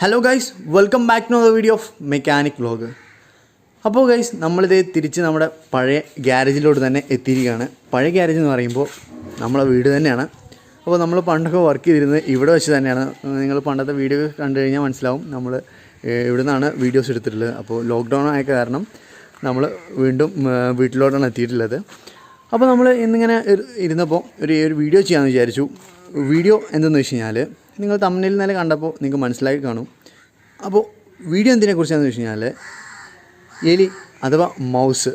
Hello guys, welcome back to the video of mechanic vlog. അപ്പോൾ guys, നമ്മളിത് തിരിച്ച് നമ്മുടെ പഴയ ഗ്യാരേജിലോട്ട് തന്നെ എത്തിയിരിക്കുകയാണ്. പഴയ ഗ്യാരേജ് എന്ന് പറയുമ്പോൾ നമ്മളെ വീട് തന്നെയാണ്. അപ്പോൾ നമ്മൾ പണ്ടൊക്കെ വർക്ക് ചെയ്തിരുന്നത് ഇവിടെ വെച്ച് തന്നെയാണ്. നിങ്ങൾ പണ്ടത്തെ വീഡിയോ കണ്ടു കഴിഞ്ഞാൽ മനസ്സിലാവും നമ്മൾ ഇവിടെ നിന്നാണ് വീഡിയോസ് എടുത്തിട്ടുള്ളത്. അപ്പോൾ ലോക്ക്ഡൗൺ ആയ കാരണം നമ്മൾ വീണ്ടും വീട്ടിലോട്ടാണ് എത്തിയിട്ടുള്ളത്. അപ്പോൾ നമ്മൾ ഇന്നിങ്ങനെ ഇരുന്നപ്പോൾ ഒരു വീഡിയോ ചെയ്യാമെന്ന് വിചാരിച്ചു. വീഡിയോ എന്തെന്ന് വെച്ച് കഴിഞ്ഞാൽ നിങ്ങൾ തമ്മിൽ നിന്നല്ലേ കണ്ടപ്പോൾ നിങ്ങൾക്ക് മനസ്സിലാക്കി കാണും. അപ്പോൾ വീഡിയോ എന്തിനെക്കുറിച്ചാണെന്ന് വെച്ച് കഴിഞ്ഞാൽ എലി അഥവാ മൗസ്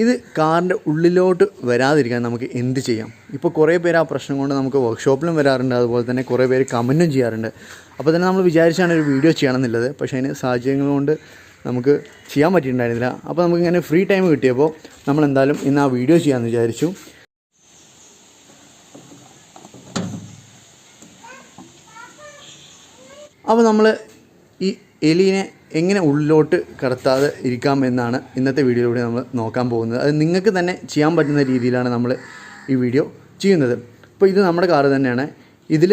ഇത് കാറിൻ്റെ ഉള്ളിലോട്ട് വരാതിരിക്കാൻ നമുക്ക് എന്ത് ചെയ്യാം. ഇപ്പോൾ കുറേ പേര് ആ പ്രശ്നം കൊണ്ട് നമുക്ക് വർക്ക്ഷോപ്പിലും വരാറുണ്ട്, അതുപോലെ തന്നെ കുറേ പേര് കമൻറ്റും ചെയ്യാറുണ്ട്. അപ്പോൾ തന്നെ നമ്മൾ വിചാരിച്ചാണ് ഒരു വീഡിയോ ചെയ്യണമെന്നുള്ളത്. പക്ഷേ അതിന് സാഹചര്യങ്ങൾ കൊണ്ട് നമുക്ക് ചെയ്യാൻ പറ്റിയിട്ടുണ്ടായിരുന്നില്ല. അപ്പോൾ നമുക്കിങ്ങനെ ഫ്രീ ടൈം കിട്ടിയപ്പോൾ നമ്മളെന്തായാലും ഇന്ന് ആ വീഡിയോ ചെയ്യാമെന്ന് വിചാരിച്ചു. അപ്പോൾ നമ്മൾ ഈ എലിനെ എങ്ങനെ ഉള്ളിലോട്ട് കടത്താതെ ഇരിക്കാം എന്നാണ് ഇന്നത്തെ വീഡിയോയിലൂടെ നമ്മൾ നോക്കാൻ പോകുന്നത്. അത് നിങ്ങൾക്ക് തന്നെ ചെയ്യാൻ പറ്റുന്ന രീതിയിലാണ് നമ്മൾ ഈ വീഡിയോ ചെയ്യുന്നത്. അപ്പോൾ ഇത് നമ്മുടെ കാറ് തന്നെയാണ്. ഇതിൽ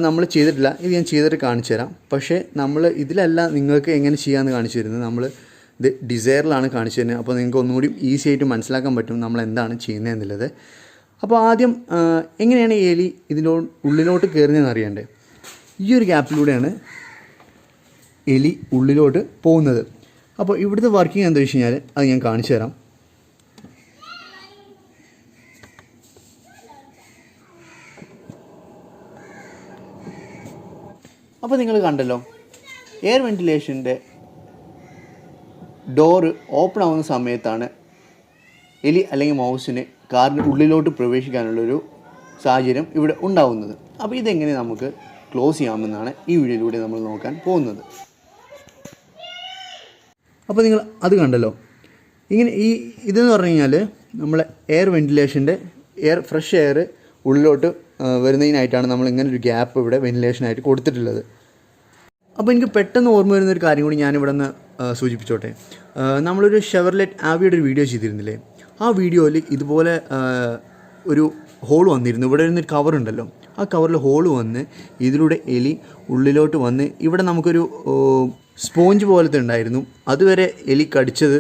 നമ്മൾ ചെയ്തിട്ടില്ല, ഇത് ഞാൻ ചെയ്തിട്ട് കാണിച്ചു തരാം. പക്ഷേ നമ്മൾ ഇതിലല്ല നിങ്ങൾക്ക് എങ്ങനെ ചെയ്യാമെന്ന് കാണിച്ചു തരുന്നത്. നമ്മൾ ഇത് ഡിസൈറിലാണ് കാണിച്ചു തരുന്നത്. അപ്പോൾ നിങ്ങൾക്ക് ഒന്നുകൂടി ഈസി ആയിട്ട് മനസ്സിലാക്കാൻ പറ്റും നമ്മൾ എന്താണ് ചെയ്യുന്നത് എന്നുള്ളത്. അപ്പോൾ ആദ്യം എങ്ങനെയാണ് എലി ഉള്ളിലോട്ട് കയറുന്നതെന്ന് അറിയണ്ടേ. ഈ ഒരു ഗ്യാപ്പിലൂടെയാണ് എലി ഉള്ളിലോട്ട് പോകുന്നത്. അപ്പോൾ ഇവിടുത്തെ വർക്കിംഗ് എന്താ വെച്ച് കഴിഞ്ഞാൽ അത് ഞാൻ കാണിച്ചു തരാം. അപ്പോൾ നിങ്ങൾ കണ്ടല്ലോ, എയർ വെൻറ്റിലേഷൻ്റെ ഡോറ് ഓപ്പൺ ആവുന്ന സമയത്താണ് എലി അല്ലെങ്കിൽ മൗസിന് കാറിൻ്റെ ഉള്ളിലോട്ട് പ്രവേശിക്കാനുള്ളൊരു സാഹചര്യം ഇവിടെ ഉണ്ടാവുന്നത്. അപ്പോൾ ഇതെങ്ങനെ നമുക്ക് ക്ലോസ് ചെയ്യാമെന്നാണ് ഈ വീഡിയോയിലൂടെ നമ്മൾ നോക്കാൻ പോകുന്നത്. അപ്പോൾ നിങ്ങൾ അത് കണ്ടല്ലോ, ഇങ്ങനെ ഇതെന്ന് പറഞ്ഞു കഴിഞ്ഞാൽ നമ്മളെ എയർ വെൻറ്റിലേഷൻ്റെ ഫ്രഷ് എയർ ഉള്ളിലോട്ട് വരുന്നതിനായിട്ടാണ് നമ്മൾ ഇങ്ങനെ ഒരു ഗ്യാപ്പ് ഇവിടെ വെൻറ്റിലേഷനായിട്ട് കൊടുത്തിട്ടുള്ളത്. അപ്പോൾ എനിക്ക് പെട്ടെന്ന് ഓർമ്മ വരുന്നൊരു കാര്യം കൂടി ഞാനിവിടെ നിന്ന് സൂചിപ്പിച്ചോട്ടെ. നമ്മളൊരു ഷെവർലെറ്റ് ആവിയുടെ ഒരു വീഡിയോ ചെയ്തിരുന്നില്ലേ, ആ വീഡിയോയിൽ ഇതുപോലെ ഒരു ഹോൾ വന്നിരുന്നു. ഇവിടെ ഇരുന്നൊരു കവറുണ്ടല്ലോ, ആ കവറിൽ ഹോൾ വന്ന് ഇതിലൂടെ എലി ഉള്ളിലോട്ട് വന്ന് ഇവിടെ നമുക്കൊരു സ്പോഞ്ച് പോലത്തെ ഉണ്ടായിരുന്നു. അതുവരെ എലി കടിച്ചത്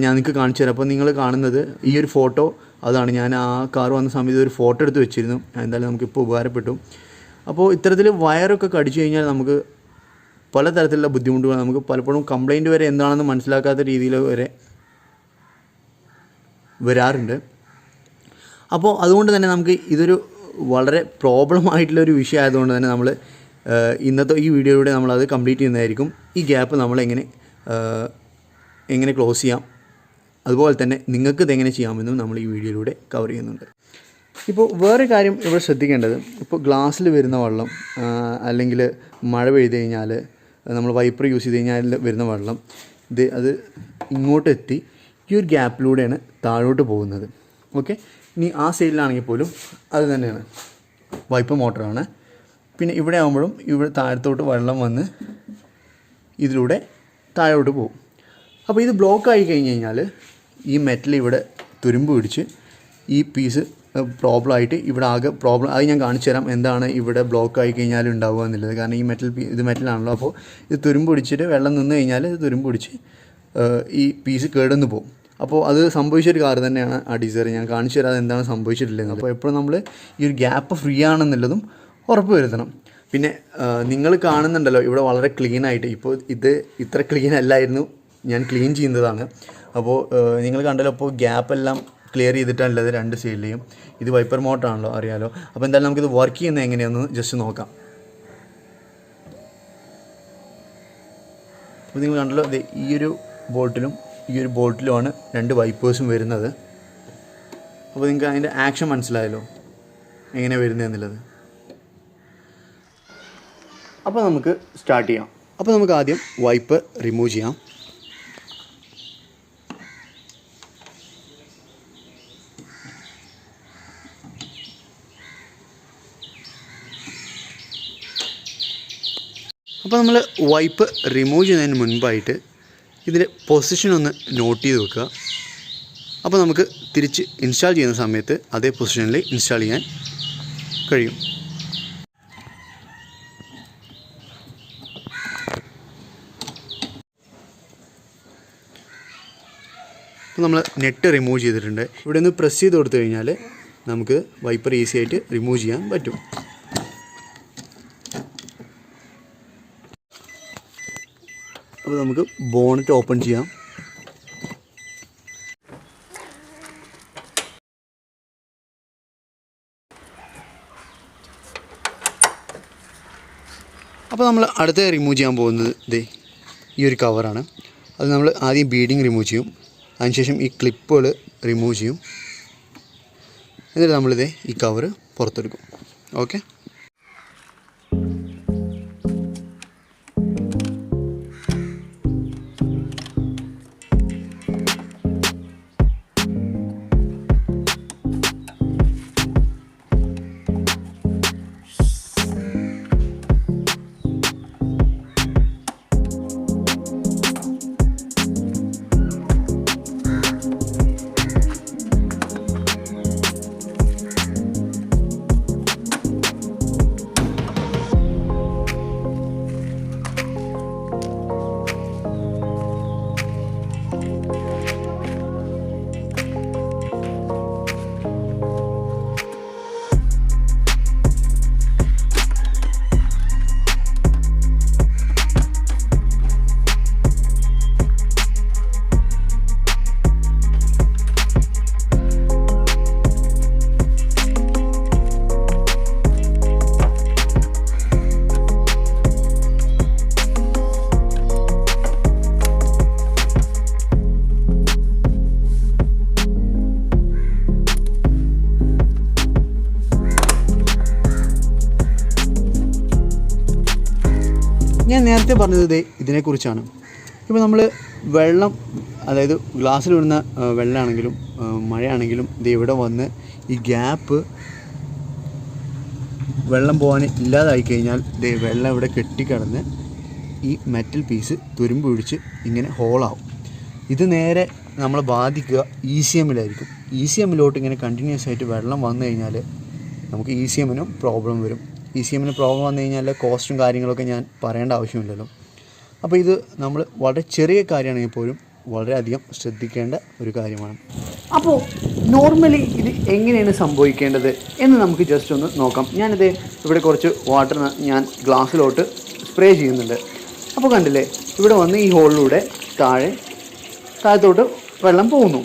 ഞാൻ നിങ്ങൾക്ക് കാണിച്ചു തരാം. അപ്പോൾ നിങ്ങൾ കാണുന്നത് ഈ ഒരു ഫോട്ടോ അതാണ്. ഞാൻ ആ കാർ വന്ന സമയത്ത് ഒരു ഫോട്ടോ എടുത്ത് വെച്ചിരുന്നു. എന്തായാലും നമുക്കിപ്പോൾ ഉപകാരപ്പെട്ടു. അപ്പോൾ ഇത്തരത്തിൽ വയറൊക്കെ കടിച്ചു കഴിഞ്ഞാൽ നമുക്ക് പലതരത്തിലുള്ള ബുദ്ധിമുട്ടുകൾ, നമുക്ക് പലപ്പോഴും കംപ്ലൈൻറ്റ് വരെ എന്താണെന്ന് മനസ്സിലാക്കാത്ത രീതിയിൽ വരെ വരാറുണ്ട്. അപ്പോൾ അതുകൊണ്ട് തന്നെ നമുക്ക് ഇതൊരു വളരെ പ്രോബ്ലം ആയിട്ടുള്ളൊരു വിഷയം ആയതുകൊണ്ട് തന്നെ നമ്മൾ ഇന്നത്തെ ഈ വീഡിയോയിലൂടെ നമ്മളത് കംപ്ലീറ്റ് ചെയ്യുന്നതായിരിക്കും. ഈ ഗ്യാപ്പ് നമ്മൾ എങ്ങനെ ക്ലോസ് ചെയ്യാം, അതുപോലെ തന്നെ നിങ്ങൾക്ക് ഇതെങ്ങനെ ചെയ്യാമെന്നും നമ്മൾ ഈ വീഡിയോയിലൂടെ കവർ ചെയ്യുന്നുണ്ട്. ഇപ്പോൾ വേറെ കാര്യം ഇവിടെ ശ്രദ്ധിക്കേണ്ടത്, ഇപ്പോൾ ഗ്ലാസ്സിൽ വരുന്ന വെള്ളം അല്ലെങ്കിൽ മഴ പെയ്ത് കഴിഞ്ഞാൽ നമ്മൾ വൈപ്പർ യൂസ് ചെയ്ത് കഴിഞ്ഞാൽ വരുന്ന വെള്ളം അത് ഇങ്ങോട്ട് എത്തി ഈ ഒരു ഗ്യാപ്പിലൂടെയാണ് താഴോട്ട് പോകുന്നത്. ഓക്കെ, ഇനി ആ സൈഡിലാണെങ്കിൽ പോലും അത് തന്നെയാണ്, വൈപ്പർ മോട്ടറാണ്. പിന്നെ ഇവിടെ ആകുമ്പോഴും ഇവിടെ താഴത്തോട്ട് വെള്ളം വന്ന് ഇതിലൂടെ താഴോട്ട് പോകും. അപ്പോൾ ഇത് ബ്ലോക്ക് ആയി കഴിഞ്ഞ് കഴിഞ്ഞാൽ ഈ മെറ്റൽ ഇവിടെ തുരുമ്പ് പിടിച്ച് ഈ പീസ് പ്രോബ്ലമായിട്ട് ഇവിടെ ആകെ പ്രോബ്ലം. അത് ഞാൻ കാണിച്ചു തരാം എന്താണ് ഇവിടെ ബ്ലോക്ക് ആയി കഴിഞ്ഞാൽ ഉണ്ടാവുക എന്നുള്ളത്. കാരണം ഈ ഇത് മെറ്റലാണല്ലോ, അപ്പോൾ ഇത് തുരുമ്പ് പിടിച്ചിട്ട് വെള്ളം നിന്ന് കഴിഞ്ഞാൽ ഇത് തുരുമ്പ് പിടിച്ച് ഈ പീസ് കേടുന്ന് പോകും. അപ്പോൾ അത് സംഭവിച്ചൊരു കാർ തന്നെയാണ് ആ ഡിസൈർ. ഞാൻ കാണിച്ചു തരാതെ എന്താണ് സംഭവിച്ചിട്ടില്ലെന്ന്. അപ്പോൾ എപ്പോഴും നമ്മൾ ഈ ഒരു ഗ്യാപ്പ് ഫ്രീ ആണെന്നുള്ളതും ഉറപ്പ് വരുത്തണം. പിന്നെ നിങ്ങൾ കാണുന്നുണ്ടല്ലോ ഇവിടെ വളരെ ക്ലീനായിട്ട്, ഇപ്പോൾ ഇത് ഇത്ര ക്ലീൻ അല്ലായിരുന്നു, ഞാൻ ക്ലീൻ ചെയ്യുന്നതാണ്. അപ്പോൾ നിങ്ങൾ കണ്ടല്ലോ, അപ്പോൾ ഗ്യാപ്പെല്ലാം ക്ലിയർ ചെയ്തിട്ടാണുള്ളത് രണ്ട് സൈഡിലെയും. ഇത് വൈപ്പർ മോട്ടറാണല്ലോ, അറിയാലോ. അപ്പോൾ എന്തായാലും നമുക്കിത് വർക്ക് ചെയ്യുന്നത് എങ്ങനെയാണെന്ന് ജസ്റ്റ് നോക്കാം. അപ്പോൾ നിങ്ങൾ കണ്ടല്ലോ, ഈ ഒരു ബോൾട്ടിലുമാണ് രണ്ട് വൈപ്പേഴ്സും വരുന്നത്. അപ്പോൾ നിങ്ങൾക്ക് അതിൻ്റെ ആക്ഷൻ മനസ്സിലായല്ലോ എങ്ങനെ വരുന്നതെന്നുള്ളത്. അപ്പോൾ നമുക്ക് സ്റ്റാർട്ട് ചെയ്യാം. അപ്പോൾ നമുക്ക് ആദ്യം വൈപ്പർ റിമൂവ് ചെയ്യാം. അപ്പോൾ നമ്മൾ വൈപ്പ് റിമൂവ് ചെയ്യുന്നതിന് മുൻപായിട്ട് ഇതിൻ്റെ പൊസിഷൻ ഒന്ന് നോട്ട് ചെയ്ത് വെക്കുക. അപ്പോൾ നമുക്ക് തിരിച്ച് ഇൻസ്റ്റാൾ ചെയ്യുന്ന സമയത്ത് അതേ പൊസിഷനിൽ ഇൻസ്റ്റാൾ ചെയ്യാൻ കഴിയും. അപ്പോൾ നമ്മൾ നെറ്റ് റിമൂവ് ചെയ്തിട്ടുണ്ട്. ഇവിടെ നിന്ന് പ്രസ് ചെയ്ത് കൊടുത്തു കഴിഞ്ഞാൽ നമുക്ക് വൈപ്പർ ഈസി ആയിട്ട് റിമൂവ് ചെയ്യാൻ പറ്റും. അപ്പോൾ നമുക്ക് ബോണറ്റ് ഓപ്പൺ ചെയ്യാം. അപ്പോൾ നമ്മൾ അടുത്ത റിമൂവ് ചെയ്യാൻ പോകുന്നത് ഈ ഒരു കവറാണ്. അത് നമ്മൾ ആദ്യം ബീഡിങ് റിമൂവ് ചെയ്യും. അതിനുശേഷം ഈ ക്ലിപ്പുകൾ റിമൂവ് ചെയ്യും. എന്നിട്ട് നമ്മളിത് ഈ കവറ് പുറത്തെടുക്കും. ഓക്കെ. ഞാൻ നേരത്തെ പറഞ്ഞത് ഇതിനെക്കുറിച്ചാണ്. ഇപ്പോൾ നമ്മൾ വെള്ളം, അതായത് ഗ്ലാസ്സിൽ വിടുന്ന വെള്ളമാണെങ്കിലും മഴയാണെങ്കിലും ഇവിടെ വന്ന് ഈ ഗ്യാപ്പ് വെള്ളം പോകാൻ ഇല്ലാതായി കഴിഞ്ഞാൽ വെള്ളം ഇവിടെ കെട്ടിക്കിടന്ന് ഈ മെറ്റൽ പീസ് തുരുമ്പ് പിടിച്ച് ഇങ്ങനെ ഹോളാവും. ഇത് നേരെ നമ്മളെ ബാധിക്കുക ECMലായിരിക്കും. ECMലോട്ട് ഇങ്ങനെ കണ്ടിന്യൂസ് ആയിട്ട് വെള്ളം വന്നു കഴിഞ്ഞാൽ നമുക്ക് ECMനും പ്രോബ്ലം വരും. ECMന് പ്രോബ്ലം വന്നു കഴിഞ്ഞാൽ കോസ്റ്റും കാര്യങ്ങളൊക്കെ ഞാൻ പറയേണ്ട ആവശ്യമില്ലല്ലോ. അപ്പോൾ ഇത് നമ്മൾ വളരെ ചെറിയ കാര്യമാണെങ്കിൽ പോലും വളരെയധികം ശ്രദ്ധിക്കേണ്ട ഒരു കാര്യമാണ്. അപ്പോൾ നോർമലി ഇത് എങ്ങനെയാണ് സംഭവിക്കേണ്ടത് എന്ന് നമുക്ക് ജസ്റ്റ് ഒന്ന് നോക്കാം. ഞാനിത് ഇവിടെ കുറച്ച് വാട്ടർ ഞാൻ ഗ്ലാസ്സിലോട്ട് സ്പ്രേ ചെയ്യുന്നുണ്ട്. അപ്പോൾ കണ്ടില്ലേ, ഇവിടെ വന്ന് ഈ ഹോളിലൂടെ താഴത്തോട്ട് വെള്ളം പോകുന്നു.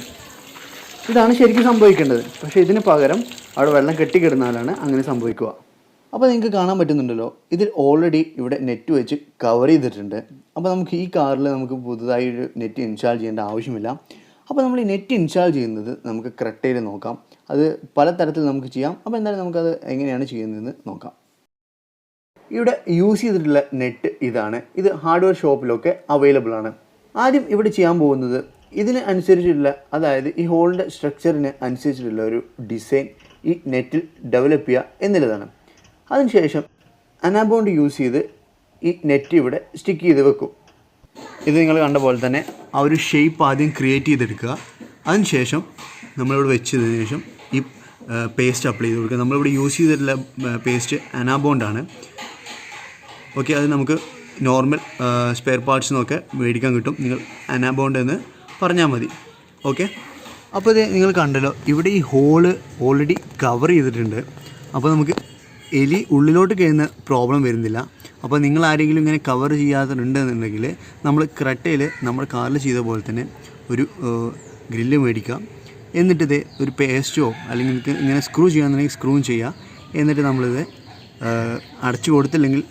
ഇതാണ് ശരിക്കും സംഭവിക്കേണ്ടത്. പക്ഷേ ഇതിന് പകരം അവിടെ വെള്ളം കെട്ടിക്കിടന്നാലാണ് അങ്ങനെ സംഭവിക്കുക. അപ്പോൾ നിങ്ങൾക്ക് കാണാൻ പറ്റുന്നുണ്ടല്ലോ, ഇതിൽ ഓൾറെഡി ഇവിടെ നെറ്റ് വെച്ച് കവർ ചെയ്തിട്ടുണ്ട്. അപ്പോൾ നമുക്ക് ഈ കാറിൽ നമുക്ക് പുതുതായി ഒരു നെറ്റ് ഇൻസ്റ്റാൾ ചെയ്യേണ്ട ആവശ്യമില്ല. അപ്പോൾ നമ്മൾ ഈ നെറ്റ് ഇൻസ്റ്റാൾ ചെയ്യുന്നത് നമുക്ക് ക്രെറ്റയിൽ നോക്കാം. അത് പല തരത്തിൽ നമുക്ക് ചെയ്യാം. അപ്പോൾ എന്തായാലും നമുക്കത് എങ്ങനെയാണ് ചെയ്യുന്നതെന്ന് നോക്കാം. ഇവിടെ യൂസ് ചെയ്തിട്ടുള്ള നെറ്റ് ഇതാണ്. ഇത് ഹാർഡ്വെയർ ഷോപ്പിലൊക്കെ അവൈലബിൾ ആണ്. ആദ്യം ഇവിടെ ചെയ്യാൻ പോകുന്നത് ഇതിന് അനുസരിച്ചിട്ടുള്ള, അതായത് ഈ ഹോളിൻ്റെ സ്ട്രക്ചറിന് അനുസരിച്ചിട്ടുള്ള ഒരു ഡിസൈൻ ഈ നെറ്റിൽ ഡെവലപ്പ് ചെയ്യുക എന്നുള്ളതാണ്. അതിനുശേഷം അനാബോണ്ട് യൂസ് ചെയ്ത് ഈ നെറ്റ് ഇവിടെ സ്റ്റിക്ക് ചെയ്ത് വെക്കും. ഇത് നിങ്ങൾ കണ്ട പോലെ തന്നെ ആ ഒരു ഷേപ്പ് ആദ്യം ക്രിയേറ്റ് ചെയ്തെടുക്കുക. അതിനുശേഷം നമ്മളിവിടെ വെച്ചതിന് ശേഷം ഈ പേസ്റ്റ് അപ്ലൈ ചെയ്ത് കൊടുക്കുക. നമ്മളിവിടെ യൂസ് ചെയ്തിട്ടുള്ള പേസ്റ്റ് അനാബോണ്ടാണ്. ഓക്കെ, അത് നമുക്ക് നോർമൽ സ്പെയർ പാർട്സിനൊക്കെ മേടിക്കാൻ കിട്ടും. നിങ്ങൾ അനാബോണ്ട് എന്ന് പറഞ്ഞാൽ മതി. ഓക്കെ, അപ്പോൾ ഇത് നിങ്ങൾ കണ്ടല്ലോ, ഇവിടെ ഈ ഹോള് ഓൾറെഡി കവർ ചെയ്തിട്ടുണ്ട്. അപ്പോൾ നമുക്ക് എലി ഉള്ളിലോട്ട് കയറുന്ന പ്രോബ്ലം വരുന്നില്ല. അപ്പോൾ നിങ്ങൾ ആരെങ്കിലും ഇങ്ങനെ കവർ ചെയ്യാത്തുണ്ടെന്നുണ്ടെങ്കിൽ നമ്മൾ ക്രെറ്റയിൽ നമ്മുടെ കാറിൽ ചെയ്ത പോലെ തന്നെ ഒരു ഗ്രില്ല് മേടിക്കാം. എന്നിട്ടിത് ഒരു പേസ്റ്റോ അല്ലെങ്കിൽ ഇങ്ങനെ സ്ക്രൂ ചെയ്യാന്നുണ്ടെങ്കിൽ സ്ക്രൂവും ചെയ്യുക. എന്നിട്ട് നമ്മളിത് അടച്ചു കൊടുത്തില്ലെങ്കിൽ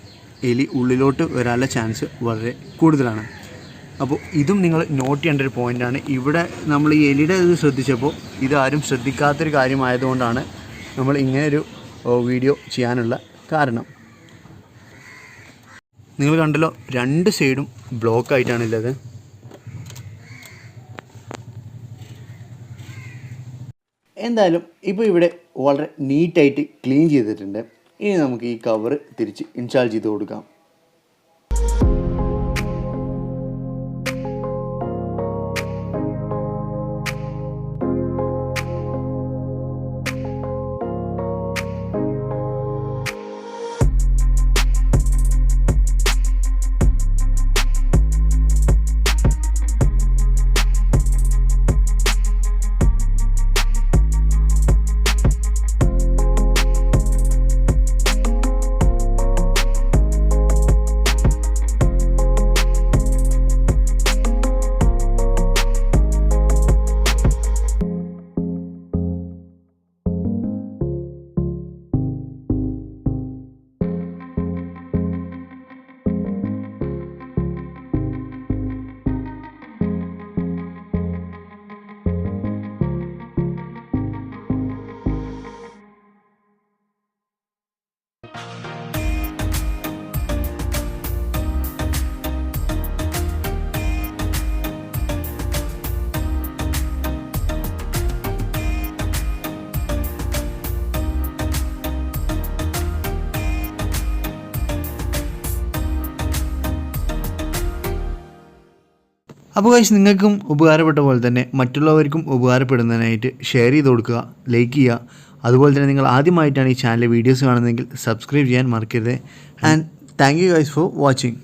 എലി ഉള്ളിലോട്ട് വരാനുള്ള ചാൻസ് വളരെ കൂടുതലാണ്. അപ്പോൾ ഇതും നിങ്ങൾ നോട്ട് ചെയ്യേണ്ട ഒരു പോയിൻ്റാണ്. ഇവിടെ നമ്മൾ ഈ എലിയുടെ ഇത് ശ്രദ്ധിച്ചപ്പോൾ ഇതാരും ശ്രദ്ധിക്കാത്തൊരു കാര്യമായതുകൊണ്ടാണ് നമ്മൾ ഇങ്ങനെയൊരു വീഡിയോ ചെയ്യാനുള്ള കാരണം. നിങ്ങൾ കണ്ടല്ലോ, രണ്ട് സൈഡും ബ്ലോക്കായിട്ടാണുള്ളത്. എന്തായാലും ഇപ്പോൾ ഇവിടെ വളരെ നീറ്റായിട്ട് ക്ലീൻ ചെയ്തിട്ടുണ്ട്. ഇനി നമുക്ക് ഈ കവർ തിരിച്ച് ഇൻസ്റ്റാൾ ചെയ്ത് കൊടുക്കാം. അപ്പോൾ ഗൈസ് നിങ്ങൾക്കും ഉപകാരപ്പെട്ട പോലെ തന്നെ മറ്റുള്ളവർക്കും ഉപകാരപ്പെടുന്നതിനായിട്ട് ഷെയർ ചെയ്ത് കൊടുക്കുക, ലൈക്ക് ചെയ്യുക. അതുപോലെ തന്നെ നിങ്ങൾ ആദ്യമായിട്ടാണ് ഈ ചാനലിലെ വീഡിയോസ് കാണുന്നതെങ്കിൽ സബ്സ്ക്രൈബ് ചെയ്യാൻ മറക്കരുത്. And thank you guys for watching.